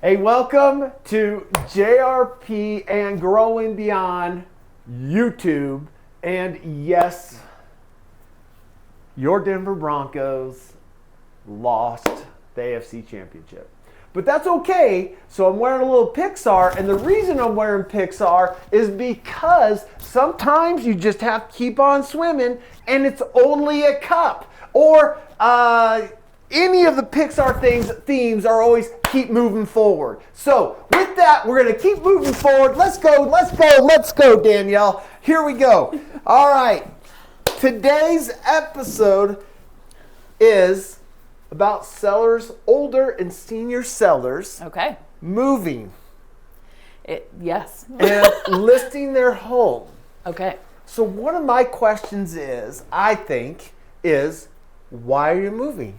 Hey, welcome to JRP and Growing Beyond YouTube. And yes, your Denver Broncos lost the AFC Championship. But that's okay. So I'm wearing a little Pixar, and the reason I'm wearing Pixar is because sometimes you just have to keep on swimming, and it's only a cup. Or any of the Pixar themes are always keep moving forward. So with that, we're going to keep moving forward. Let's go, Danielle. Here we go. All right. Today's episode is about sellers, older and senior sellers. Okay. Moving. Yes. And listing their home. Okay. So one of my questions I think, is why are you moving?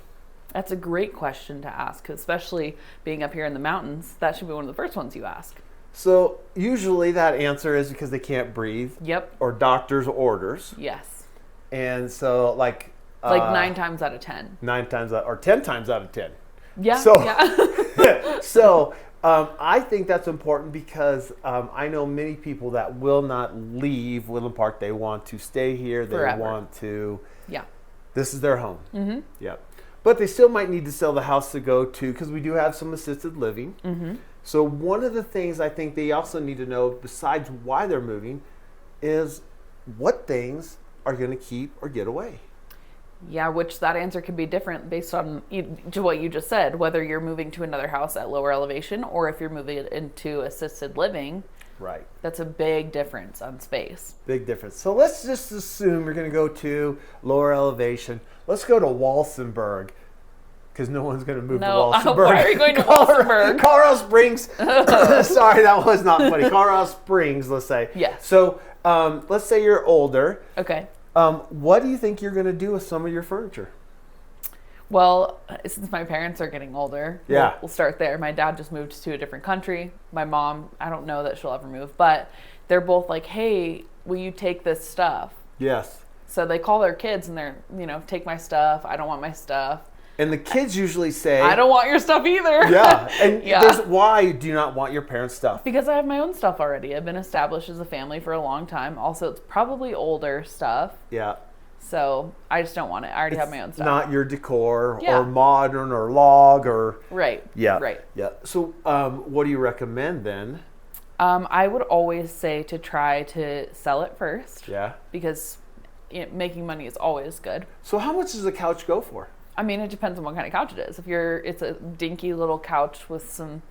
That's a great question to ask, especially being up here in the mountains. That should be one of the first ones you ask. So usually that answer is because they can't breathe. Yep. Or doctor's orders. Yes. And so like 9 times out of 10. 9 times out, or 10 times out of 10. Yeah. So, yeah. So I think that's important because I know many people that will not leave Woodland Park. They want to stay here. They Forever. want to. Yeah. This is their home. Mm-hmm. Yep. But they still might need to sell the house to go to because we do have some assisted living. Mm-hmm. So one of the things I think they also need to know, besides why they're moving, is what things are going to keep or get away. Yeah, which that answer can be different based on to what you just said, whether you're moving to another house at lower elevation or if you're moving into assisted living. Right. That's a big difference on space. Big difference. So let's just assume we're going to go to lower elevation. Let's go to Walsenburg because no one's going to move to Walsenburg. Why are you going to Walsenburg? Colorado Springs. Sorry, that was not funny. Colorado Springs, let's say. Yes. So let's say you're older. Okay. What do you think you're going to do with some of your furniture? Well, since my parents are getting older, yeah. we'll start there. My dad just moved to a different country. My mom, I don't know that she'll ever move, but they're both like, hey, will you take this stuff? Yes. So they call their kids and they're, take my stuff. I don't want my stuff. And the kids usually say, I don't want your stuff either. Yeah. And yeah. Why do you not want your parents' stuff? Because I have my own stuff already. I've been established as a family for a long time. Also, it's probably older stuff. Yeah. So I just don't want it. I already have my own stuff. Not your decor or modern or log or. Right. Yeah. Right. Yeah. So what do you recommend then? I would always say to try to sell it first. Yeah. Because making money is always good. So how much does a couch go for? I mean, it depends on what kind of couch it is. If it's a dinky little couch with some,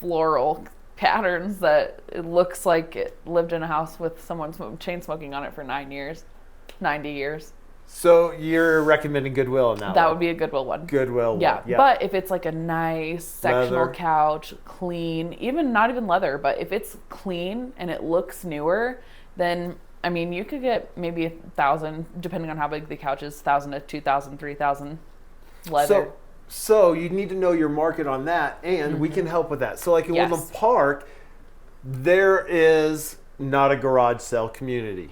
floral patterns that it looks like it lived in a house with someone chain smoking on it for 90 years. So you're recommending Goodwill in that That one? would be a Goodwill one. Goodwill yeah. one. Yeah. But if it's like a nice sectional leather. Couch, clean, not even leather, but if it's clean and it looks newer, then you could get maybe $1,000, depending on how big the couch is, $1,000 to $2,000, $3,000 leather. So you need to know your market on that, and we can help with that. So like in Woodland Park, there is not a garage sale community.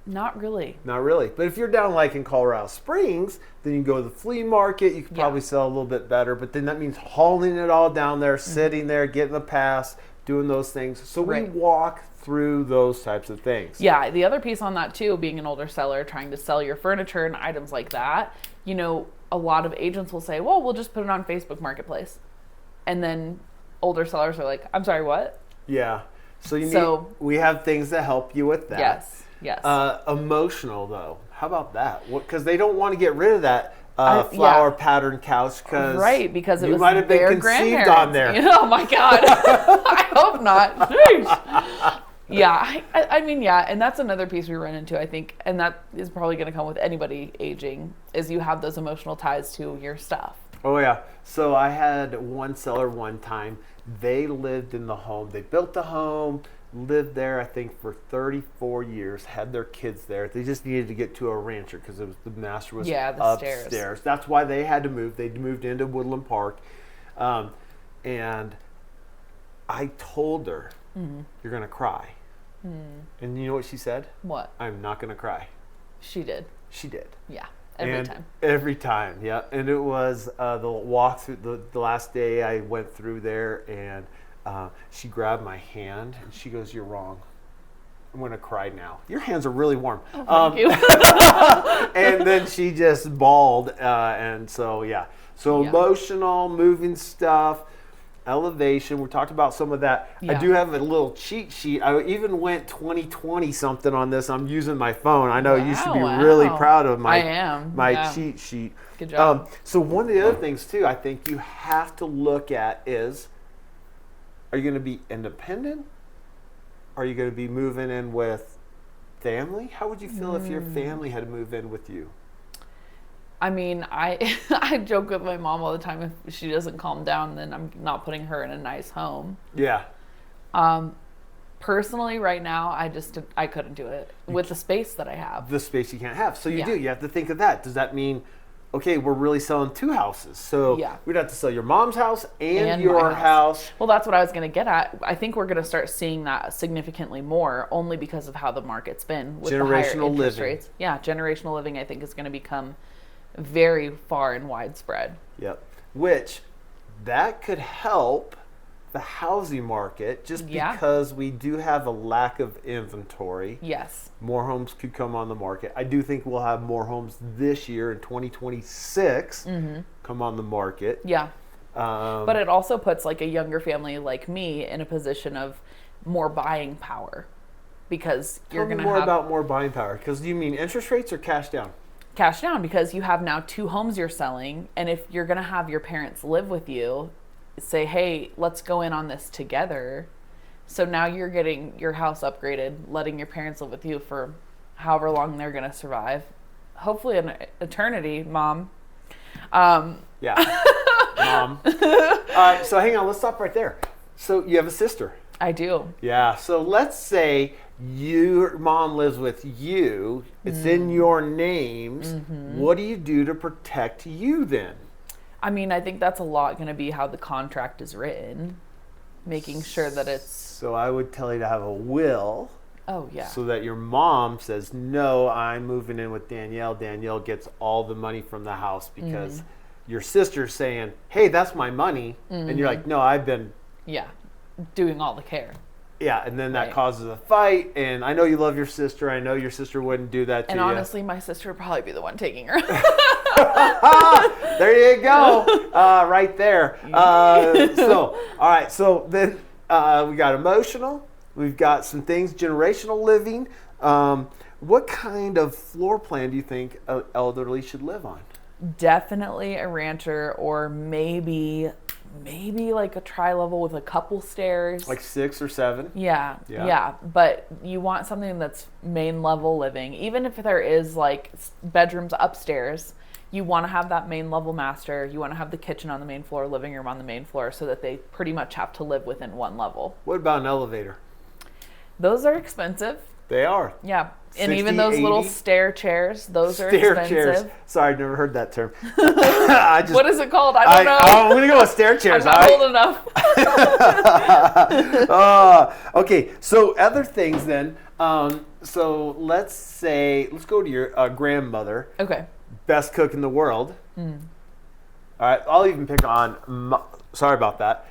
Not really. Not really. But if you're down like in Colorado Springs, then you can go to the flea market. You can probably sell a little bit better, but then that means hauling it all down there, sitting there, getting the pass, doing those things. So we walk through those types of things. Yeah, the other piece on that too, being an older seller, trying to sell your furniture and items like that, a lot of agents will say, well, we'll just put it on Facebook Marketplace. And then older sellers are like, I'm sorry, what? Yeah. So we have things that help you with that. Yes. Emotional though. How about that? Because they don't want to get rid of that flower pattern couch because it was might have been their conceived on there. Oh my God. I hope not. Jeez. Yeah. And that's another piece we run into, I think, and that is probably going to come with anybody aging, is you have those emotional ties to your stuff. Oh yeah. So I had one seller one time. They lived in the home. They built the home, lived there, I think, for 34 years, had their kids there. They just needed to get to a rancher because the master was upstairs. Stairs. That's why they had to move. They moved into Woodland Park. And I told her, you're going to cry. And you know what she said? What? I'm not going to cry. She did. She did. Yeah. Every time. Every time, yeah. And it was the walk through the last day I went through there, and she grabbed my hand and she goes, "You're wrong. I'm going to cry now. Your hands are really warm." Oh, thank you. And then she just bawled. And so, yeah. So emotional, moving stuff, elevation. We talked about some of that. Yeah. I do have a little cheat sheet. I even went 2020 something on this. I'm using my phone. I know you should be really proud of my cheat sheet. Good job. So one of the other things too, I think you have to look at is, are you going to be independent? Are you going to be moving in with family? How would you feel if your family had to move in with you? I mean, I joke with my mom all the time, if she doesn't calm down, then I'm not putting her in a nice home. Yeah. Personally, right now, I couldn't do it with the space that I have. The space you can't have. So you have to think of that. Does that mean, okay, we're really selling two houses? So we'd have to sell your mom's house and your house. Well, that's what I was going to get at. I think we're going to start seeing that significantly more, only because of how the market's been with the higher interest rates. Yeah, generational living, I think, is going to become very far and widespread. Yep. Which that could help the housing market just because we do have a lack of inventory. Yes. More homes could come on the market. I do think we'll have more homes this year in 2026 come on the market. Yeah. But it also puts like a younger family like me in a position of more buying power, because you're going to have about more buying power. Because do you mean interest rates or cash down? Cash down, because you have now two homes you're selling, and if you're going to have your parents live with you, say, hey, let's go in on this together. So now you're getting your house upgraded, letting your parents live with you for however long they're going to survive. Hopefully an eternity, Mom. Yeah. Mom. All right, so hang on, let's stop right there. So you have a sister. I do. Yeah, so let's say your mom lives with you. It's in your names. What do you do to protect you then? I mean, I think that's a lot going to be how the contract is written, making sure that it's... So I would tell you to have a will. Oh, yeah. So that your mom says, no, I'm moving in with Danielle. Danielle gets all the money from the house, because your sister's saying, hey, that's my money. And you're like, no, I've been... Yeah, doing all the care. Yeah, and then that causes a fight. And I know you love your sister. I know your sister wouldn't do that to you. And honestly, my sister would probably be the one taking her. There you go. Right there. So, all right. So then we got emotional. We've got some things, generational living. What kind of floor plan do you think an elderly should live on? Definitely a rancher, or maybe like a tri-level with a couple stairs. Like 6 or 7? Yeah. But you want something that's main level living. Even if there is like bedrooms upstairs, you want to have that main level master. You want to have the kitchen on the main floor, living room on the main floor, so that they pretty much have to live within one level. What about an elevator? Those are expensive. They are. Yeah. 60, and even those 80? Little stair chairs, those are expensive. Chairs. Sorry, I've never heard that term. What is it called? I don't know. I'm going to go with stair chairs. I'm not old enough. Okay, so other things then. So let's go to your grandmother. Okay. Best cook in the world. All right, I'll even pick on, sorry about that.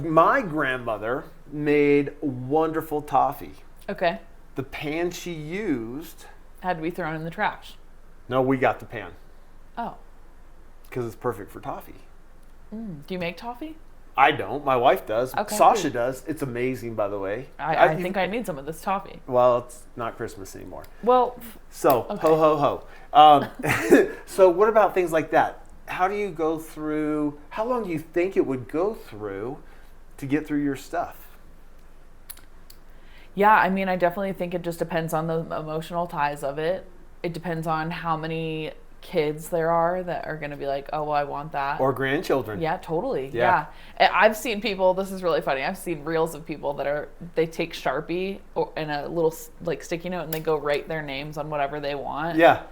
My grandmother made wonderful toffee. Okay. The pan she used... had to be thrown in the trash. No, we got the pan. Oh. Because it's perfect for toffee. Do you make toffee? I don't. My wife does. Okay. Sasha does. It's amazing, by the way. I think I need some of this toffee. Well, it's not Christmas anymore. Well, so okay. Ho, ho, ho. So what about things like that? How do you go through, how long do you think it would go through to get through your stuff? Yeah, I mean, I definitely think it just depends on the emotional ties of it. It depends on how many kids there are that are going to be like, oh, well, I want that. Or grandchildren. Yeah, totally. Yeah. I've seen people, this is really funny, I've seen reels of people that they take Sharpie and a little like sticky note, and they go write their names on whatever they want. Yeah.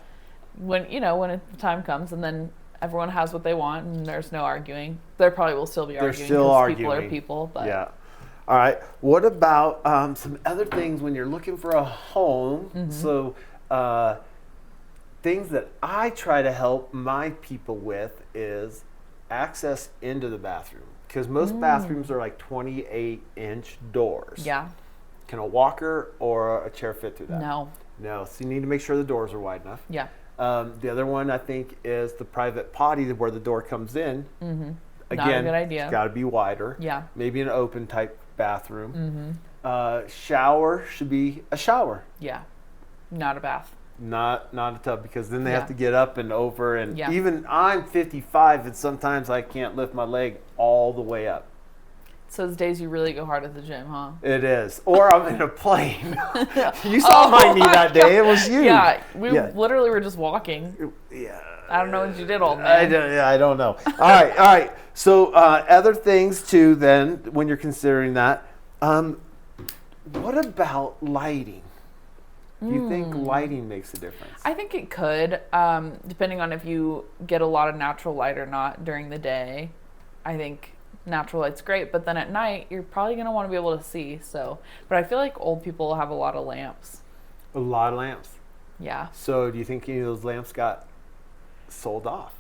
When the time comes, and then everyone has what they want, and there's no arguing. There probably will still be arguing. Still arguing. People are people, but... Yeah. All right. What about some other things when you're looking for a home? So things that I try to help my people with is access into the bathroom. Because most bathrooms are like 28-inch doors. Yeah. Can a walker or a chair fit through that? No. No. So you need to make sure the doors are wide enough. Yeah. The other one, I think, is the private potty where the door comes in. Mm-hmm. Again, Not a good idea. It's got to be wider. Yeah. Maybe an open type bathroom. Mm-hmm. Shower should be a shower. Yeah. Not a bath. Not a tub, because then they have to get up and over, and Yeah. even I'm 55 and sometimes I can't lift my leg all the way up. So those days you really go hard at the gym, huh? It is. Or I'm in a plane. You saw my knee that day. It was you. Yeah, we literally were just walking. Yeah. I don't know what you did all day. I don't know. All right. So other things too then, when you're considering that, what about lighting? Do you think lighting makes a difference? I think it could, depending on if you get a lot of natural light or not during the day. I think natural light's great, but then at night you're probably going to want to be able to see. So, but I feel like old people have a lot of lamps. A lot of lamps. Yeah. So do you think any of those lamps got sold off?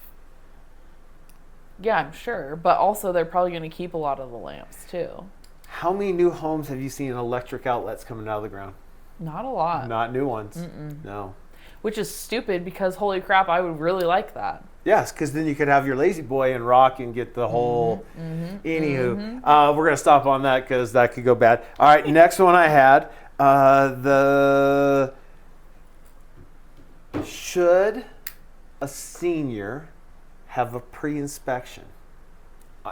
Yeah, I'm sure. But also they're probably going to keep a lot of the lamps too. How many new homes have you seen electric outlets coming out of the ground? Not a lot. Not new ones. Mm-mm. No. Which is stupid because holy crap, I would really like that. Yes, because then you could have your lazy boy and rock and get the whole. Anywho, we're going to stop on that because that could go bad. All right, next one I had. Should a senior have a pre-inspection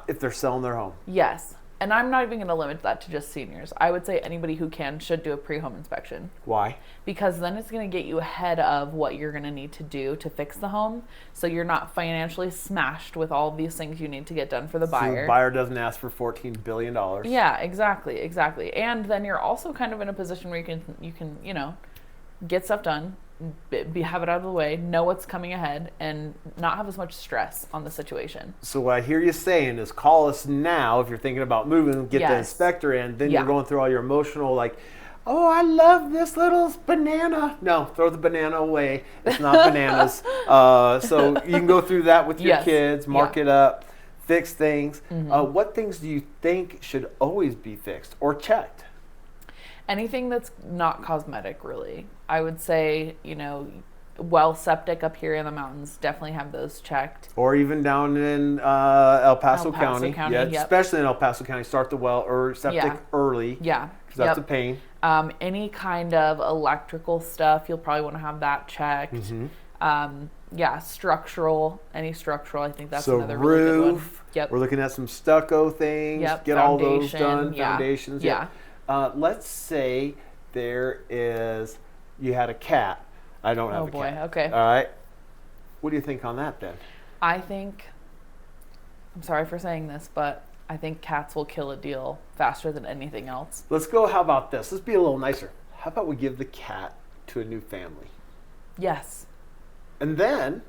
if they're selling their home? Yes. And I'm not even going to limit that to just seniors. I would say anybody who can should do a pre-home inspection. Why? Because then it's going to get you ahead of what you're going to need to do to fix the home. So you're not financially smashed with all of these things you need to get done for the buyer. So the buyer doesn't ask for $14 billion. Yeah, exactly. And then you're also kind of in a position where you can, get stuff done, have it out of the way, know what's coming ahead, and not have as much stress on the situation. So what I hear you saying is call us now if you're thinking about moving, get the inspector in, then you're going through all your emotional, like, oh, I love this little banana. No, throw the banana away. It's not bananas. So you can go through that with your kids, mark it up, fix things. What things do you think should always be fixed or checked? Anything that's not cosmetic, really. I would say, well septic up here in the mountains, definitely have those checked. Or even down in El Paso County. Yeah, especially in El Paso County, start the well or septic early. Yeah. Because that's a pain. Any kind of electrical stuff, you'll probably want to have that checked. Structural, any structural, I think that's another really good one. Yep. We're looking at some stucco things. Yep. Get all those done. Foundations. Yeah. Let's say you had a cat. I don't have a cat. Oh boy, okay. All right. What do you think on that then? I'm sorry for saying this, but I think cats will kill a deal faster than anything else. Let's go, how about this? Let's be a little nicer. How about we give the cat to a new family? Yes. And then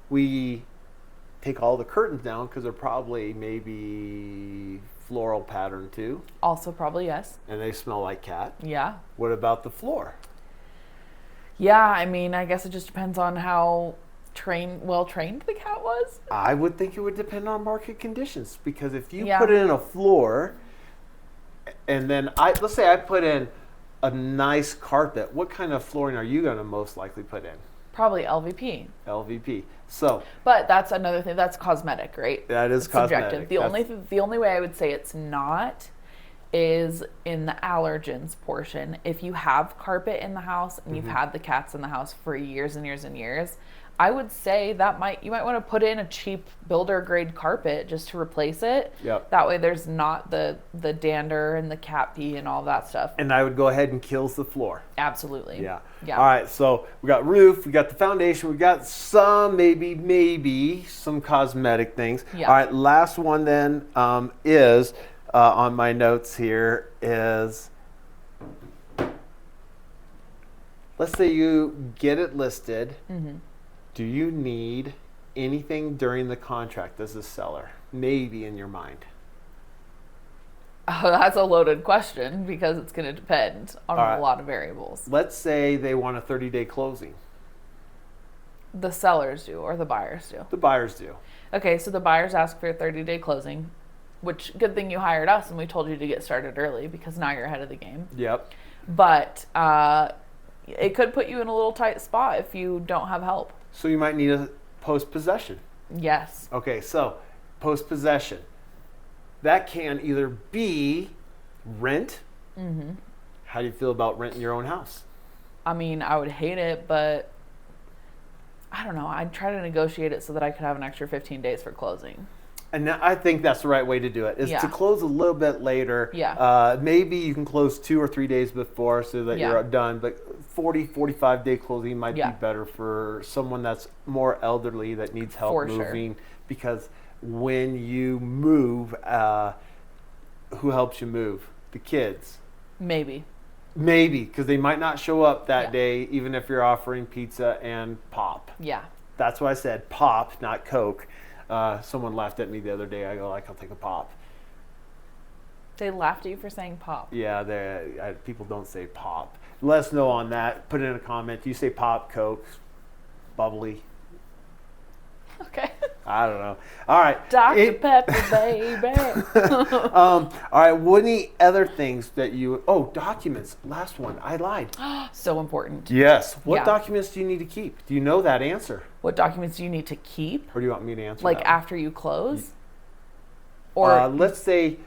we take all the curtains down because they're probably maybe floral pattern too. Also probably yes. And they smell like cat. Yeah. What about the floor? Yeah, I guess it just depends on how well trained the cat was. I would think it would depend on market conditions, because if you put in a floor and then let's say I put in a nice carpet, what kind of flooring are you going to most likely put in? Probably LVP. LVP. So, but that's another thing. That's cosmetic, right? That is cosmetic. Subjective. The only way I would say it's not is in the allergens portion. If you have carpet in the house and you've had the cats in the house for years and years and years, I would say you might want to put in a cheap builder grade carpet just to replace it. Yep. That way there's not the dander and the cat pee and all that stuff. And I would go ahead and kills the floor. Absolutely. Yeah. Yeah. All right. So we got roof, we got the foundation, we got some maybe some cosmetic things. Yeah. All right. Last one then is on my notes here is, let's say you get it listed. Do you need anything during the contract as a seller? Maybe in your mind. Oh, that's a loaded question because it's going to depend on a lot of variables. Let's say they want a 30-day closing. The sellers do or the buyers do? The buyers do. Okay, so the buyers ask for a 30-day closing, which good thing you hired us and we told you to get started early because now you're ahead of the game. Yep. But it could put you in a little tight spot if you don't have help. So you might need a post-possession. Yes. Okay, so post-possession. That can either be rent. Mm-hmm. How do you feel about renting your own house? I mean, I would hate it, but I don't know. I'd try to negotiate it so that I could have an extra 15 days for closing. And I think that's the right way to do it, is to close a little bit later. Yeah. Maybe you can close 2 or 3 days before so that Yeah. you're done. But 40, 45-day closing might Yeah. be better for someone that's more elderly that needs help For sure. moving. Because when you move, who helps you move? The kids. Maybe. Maybe, because they might not show up that Yeah. day, even if you're offering pizza and pop. Yeah. That's why I said pop, not Coke. Someone laughed at me the other day. I go, like, I'll take a pop. They laughed at you for saying pop. Yeah, people don't say pop. Let us know on that. Put it in a comment. Do you say pop, Coke, bubbly? Okay. I don't know. All right. Dr. Pepper, baby. All right. What any other things that you... Oh, documents. Last one. I lied. So important. Yes. What Yeah. documents do you need to keep? Do you know that answer? What documents do you need to keep? Or do you want me to answer Like that after you close? Or let's say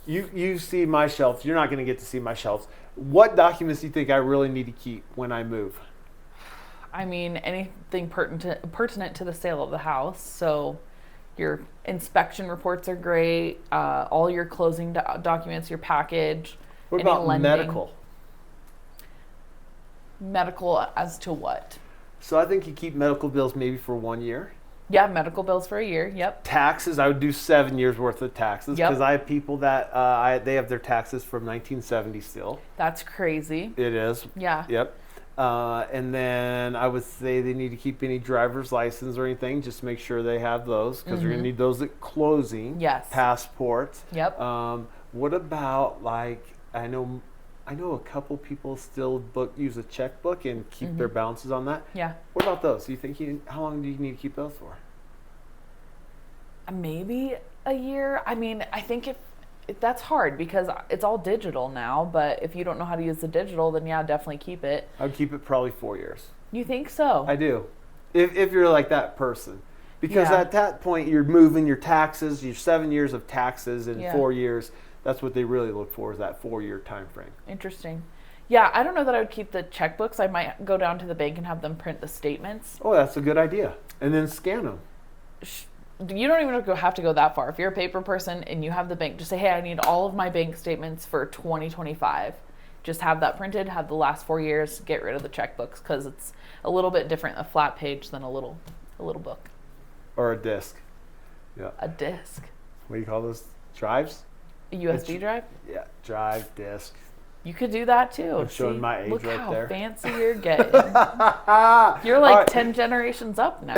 you see my shelves. You're not going to get to see my shelves. What documents do you think I really need to keep when I move? I mean, anything pertinent to the sale of the house. So your inspection reports are great. All your closing documents, your package. What any about lending. medical? Medical as to what? So I think you keep medical bills maybe for 1 year. Yeah, medical bills for a year. Yep. Taxes, I would do 7 years worth of taxes Yep. because I have people that they have their taxes from 1970 still. That's crazy. It is. Yeah. Yep. And then I would say they need to keep any driver's license or anything, just make sure they have those because they're going to need those at closing. Yes. Passports. Yep. What about, like, I know a couple people still use a checkbook and keep their balances on that. Yeah. What about those? Do you think how long do you need to keep those for? Maybe a year. I mean, I think if that's hard because it's all digital now, but if you don't know how to use the digital, then yeah, definitely keep it. I would keep it probably 4 years. You think so? I do. If you're like that person. Because Yeah. at that point, you're moving your taxes, your 7 years of taxes in Yeah. 4 years. That's what they really look for, is that 4-year time frame. Interesting. Yeah, I don't know that I would keep the checkbooks. I might go down to the bank and have them print the statements. Oh, that's a good idea. And then scan them. You don't even have to go that far. If you're a paper person and you have the bank, just say, hey, I need all of my bank statements for 2025. Just have that printed, have the last 4 years, get rid of the checkbooks because it's a little bit different, a flat page than a little book. Or a disc. Yeah. A disc. What do you call those? Drives? A USB drive? Yeah, drive, disc. You could do that too. I'm showing my age look right how there. fancy you're getting. You're like All right. 10 generations up now.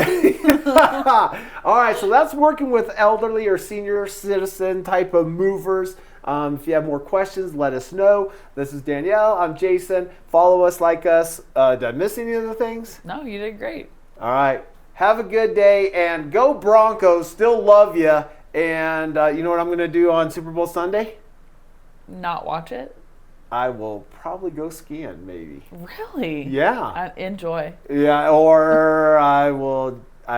All right, so that's working with elderly or senior citizen type of movers. If you have more questions, let us know. This is Danielle. I'm Jason. Follow us, like us. Did I miss any of the things? No, you did great. All right. Have a good day and go Broncos. Still love you. And you know what I'm going to do on Super Bowl Sunday? Not watch it? I will probably go skiing, maybe. Really? Yeah. Enjoy. Yeah, or I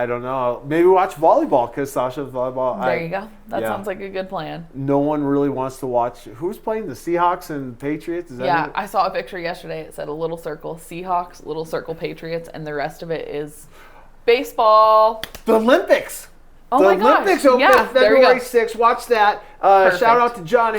don't know, maybe watch volleyball because Sasha's volleyball. There you go. That yeah. sounds like a good plan. No one really wants to watch. Who's playing? The Seahawks and Patriots? Is that Yeah, it? I saw a picture yesterday. It said a little circle Seahawks, little circle Patriots, and the rest of it is baseball. The Olympics. Oh the my gosh. Olympics open Yeah, there you February go. 6th. Watch that. Perfect. Shout out to John